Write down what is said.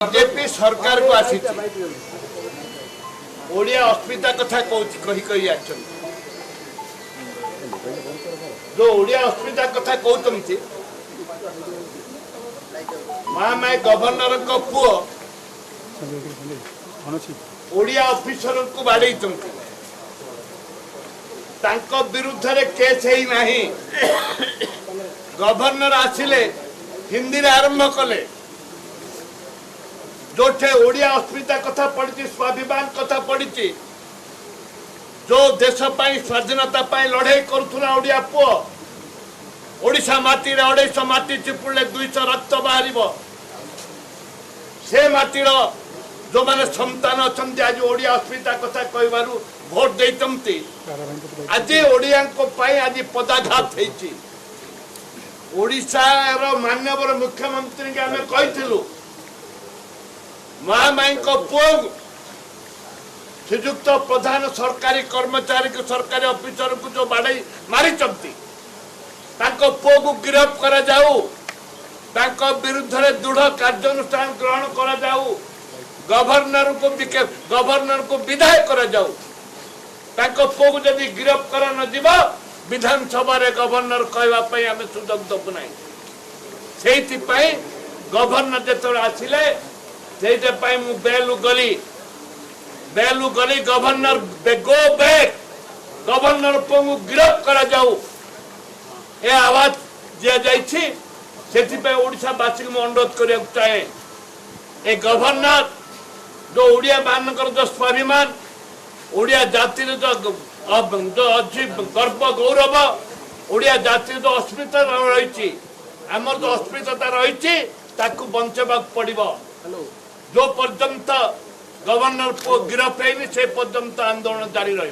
BJP सरकार को आसी ओडिया अस्मिता कथा कही कही जो ओडिया अस्मिता कथा कहते महामाय गवर्नर पुओ ओडिया ऑफिसर को बाड़े विरुद्ध रे केस ही नहीं गवर्नर आसिले हिंदी रे आरंभ कले जोठे ओडिया अस्मिता कथा पड़ी स्वाभिमान कथा पड़ी जो देश स्वाधीनता लड़ाई करुला ओडिया पुओ ओडिशा माटी 250 माटी चिपुड़े 200 रक्त बाहर से माटीर जो मैंने संतान अच्छा आज ओडिया अस्मिता कथा कहू भोट देते आज ओडिया आज पदाघात ओडिशार माननीय मुख्यमंत्री के आम कहलु महामाई पुओ श्रीजुक्त प्रधान सरकारी कर्मचारी को सरकारी ऑफिसर को जो बाड़े मारी पुओ को गिरफ्त करा जाऊ विरुद्ध में दृढ़ कार्यानुष्ठान ग्रहण करा जाऊ गवर्नर को विदाय करा जाऊ पुओ को जब गिरफ्त करा न जीव विधानसभा गवर्नर कहवाई आम सुजोग दबु ना से गवर्नर जो आसिले से बेलू गली गवर्नर गो बैक गवर्नर पुओ को गिरफ्त करा जाऊ ए आवाज दि ओडावासी को अनुरोध करने चाहे ए गवर्नर जो ओडिया मानकर जो स्वाभिमान ओडिया जाति जो अच्छी गर्व गौरव ओडिया जाति जो अस्मिता रही आमर जो अस्मिता रही बंचवा पड़ो जो पर्यंत गवर्नर पुओ गिरफ्त है से पर्यंत आंदोलन जारी रही।